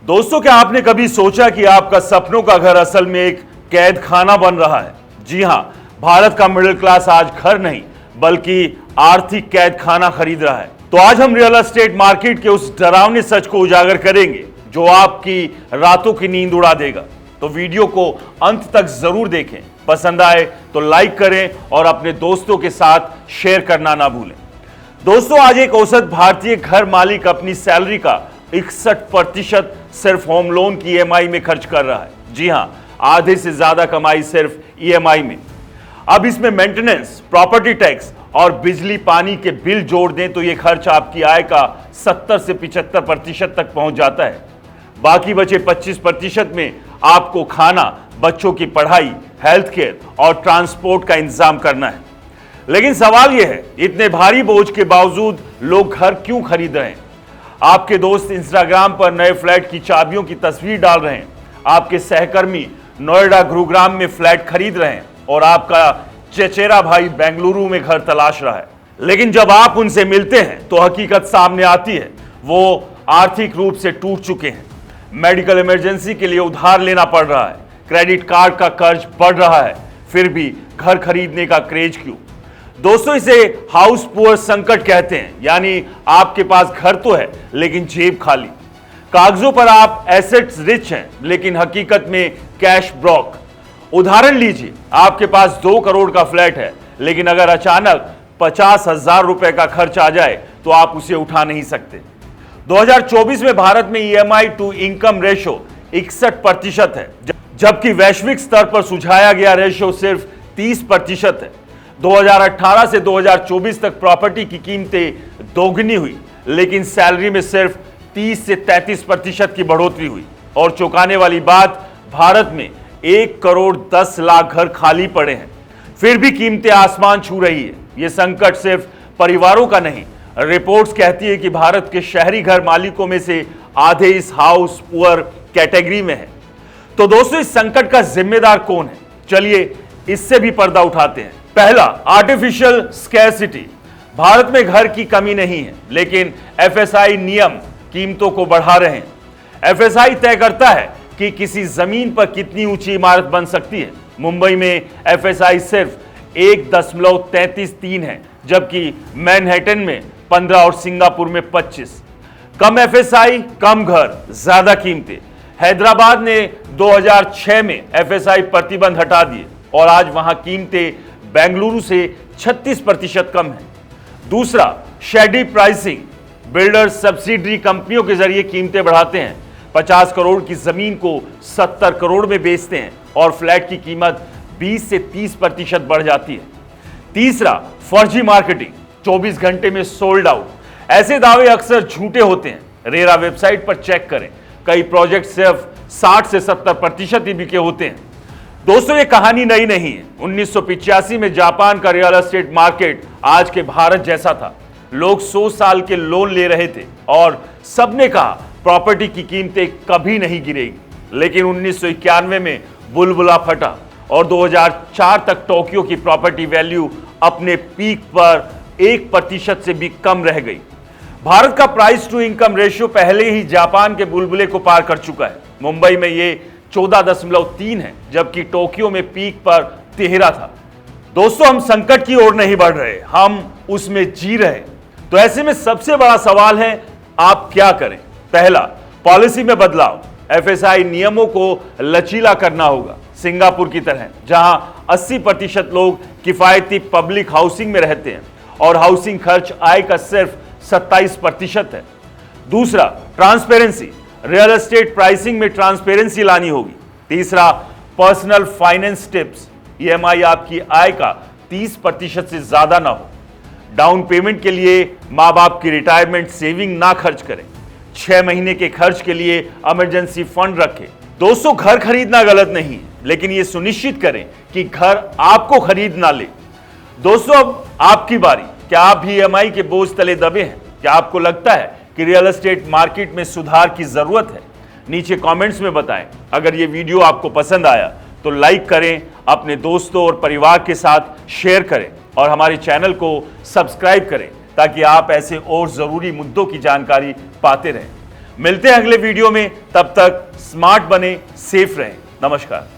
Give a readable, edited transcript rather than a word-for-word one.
दोस्तों, क्या आपने कभी सोचा कि आपका सपनों का घर असल में एक कैद खाना बन रहा है? जी हां, भारत का मिडिल क्लास आज घर नहीं बल्कि आर्थिक कैद खाना खरीद रहा है। तो आज हम रियल एस्टेट मार्केट के उस डरावने सच को उजागर करेंगे जो आपकी रातों की नींद उड़ा देगा। तो वीडियो को अंत तक जरूर देखें, पसंद आए तो लाइक करें और अपने दोस्तों के साथ शेयर करना ना भूलें। दोस्तों, आज एक औसत भारतीय घर मालिक अपनी सैलरी का 61% सिर्फ होम लोन की ईएमआई में खर्च कर रहा है। जी हां, आधे से ज्यादा कमाई सिर्फ ईएमआई में। अब इसमें मेंटेनेंस, प्रॉपर्टी टैक्स और बिजली पानी के बिल जोड़ दें तो यह खर्च आपकी आय का 70 से 75% तक पहुंच जाता है। बाकी बचे 25% में आपको खाना, बच्चों की पढ़ाई, हेल्थ केयर और ट्रांसपोर्ट का इंतजाम करना है। लेकिन सवाल यह है, इतने भारी बोझ के बावजूद लोग घर क्यों खरीद रहे हैं? आपके दोस्त इंस्टाग्राम पर नए फ्लैट की चाबियों की तस्वीर डाल रहे हैं, आपके सहकर्मी नोएडा गुरुग्राम में फ्लैट खरीद रहे हैं और आपका चचेरा भाई बेंगलुरु में घर तलाश रहा है। लेकिन जब आप उनसे मिलते हैं तो हकीकत सामने आती है, वो आर्थिक रूप से टूट चुके हैं। मेडिकल इमरजेंसी के लिए उधार लेना पड़ रहा है, क्रेडिट कार्ड का कर्ज बढ़ रहा है, फिर भी घर खरीदने का क्रेज क्यों? दोस्तों, इसे हाउस पुअर संकट कहते हैं, यानी आपके पास घर तो है लेकिन जेब खाली। कागजों पर आप एसेट्स रिच हैं लेकिन हकीकत में कैश ब्रोक। उदाहरण लीजिए, आपके पास 2 करोड़ का फ्लैट है लेकिन अगर अचानक 50,000 रुपए का खर्च आ जाए तो आप उसे उठा नहीं सकते। 2024 में भारत में ईएमआई टू इनकम रेशो 61% है, जबकि वैश्विक स्तर पर सुझाया गया रेशो सिर्फ 30% है। 2018 से 2024 तक प्रॉपर्टी की कीमतें दोगुनी हुई लेकिन सैलरी में सिर्फ 30 से 33% की बढ़ोतरी हुई। और चौंकाने वाली बात, भारत में 1 करोड़ 10 लाख घर खाली पड़े हैं, फिर भी कीमतें आसमान छू रही है। यह संकट सिर्फ परिवारों का नहीं, रिपोर्ट्स कहती है कि भारत के शहरी घर मालिकों में से आधे इस हाउस पुअर कैटेगरी में है। तो दोस्तों, इस संकट का जिम्मेदार कौन है? चलिए इससे भी पर्दा उठाते हैं। पहला, आर्टिफिशियल स्कैरसिटी। भारत में घर की कमी नहीं है लेकिन एफएसआई नियम कीमतों को बढ़ा रहे हैं। एफएसआई तय करता है कि किसी जमीन पर कितनी ऊंची इमारत बन सकती है। मुंबई में एफएसआई सिर्फ 1.333 है, जबकि मैनहट्टन में 15 और सिंगापुर में 25। कम एफएसआई, कम घर, ज्यादा कीमतें। हैदराबाद ने 2006 में एफएसआई प्रतिबंध हटा दिए और आज वहां कीमतें बेंगलुरु से 36% कम है। दूसरा, शेडी प्राइसिंग। बिल्डर्स सब्सिडरी कंपनियों के जरिए कीमतें बढ़ाते हैं, 50 करोड़ की जमीन को 70 करोड़ में बेचते हैं और फ्लैट की कीमत 20 से 30% बढ़ जाती है। तीसरा, फर्जी मार्केटिंग। 24 घंटे में सोल्ड आउट। ऐसे दावे अक्सर झूठे होते हैं। रेरा वेबसाइट पर चेक करें, कई प्रोजेक्ट सिर्फ 60 से 70% ही बिके होते हैं। दोस्तों, ये कहानी नई नहीं है। 1985 में जापान का रियल एस्टेट मार्केट आज के भारत जैसा था। लोग 100 साल के लोन ले रहे थे और सबने कहा प्रॉपर्टी की कीमतें कभी नहीं गिरेगी। लेकिन 1991 में बुलबुला फटा और 2004 तक टोक्यो की प्रॉपर्टी वैल्यू अपने पीक पर 1% से भी कम रह गई। भारत का प्राइस टू इनकम रेशियो पहले ही जापान के बुलबुले को पार कर चुका है। मुंबई में ये 14.3 है, जबकि टोक्यो में पीक पर 13 था। दोस्तों, हम संकट की ओर नहीं बढ़ रहे, हम उसमें जी रहे। तो ऐसे में सबसे बड़ा सवाल है, आप क्या करें? पहला, पॉलिसी में बदलाव। एफएसआई नियमों को लचीला करना होगा, सिंगापुर की तरह, जहां 80% लोग किफायती पब्लिक हाउसिंग में रहते हैं और हाउसिंग खर्च आय का सिर्फ 27% है। दूसरा, ट्रांसपेरेंसी। रियल एस्टेट प्राइसिंग में ट्रांसपेरेंसी लानी होगी। तीसरा, पर्सनल फाइनेंस टिप्स। ईएमआई आपकी आय का 30% से ज्यादा ना हो। डाउन पेमेंट के लिए मां बाप की रिटायरमेंट सेविंग ना खर्च करें। 6 महीने के खर्च के लिए इमरजेंसी फंड रखें। दोस्तों, घर खरीदना गलत नहीं है, लेकिन यह सुनिश्चित करें कि घर आपको खरीद ना ले। दोस्तों, अब आपकी बारी। क्या आप भी ईएमआई के बोझ तले दबे हैं? क्या आपको लगता है कि रियल एस्टेट मार्केट में सुधार की जरूरत है? नीचे कमेंट्स में बताएं। अगर ये वीडियो आपको पसंद आया तो लाइक करें, अपने दोस्तों और परिवार के साथ शेयर करें और हमारे चैनल को सब्सक्राइब करें ताकि आप ऐसे और जरूरी मुद्दों की जानकारी पाते रहें। मिलते हैं अगले वीडियो में, तब तक स्मार्ट बने, सेफ रहें। नमस्कार।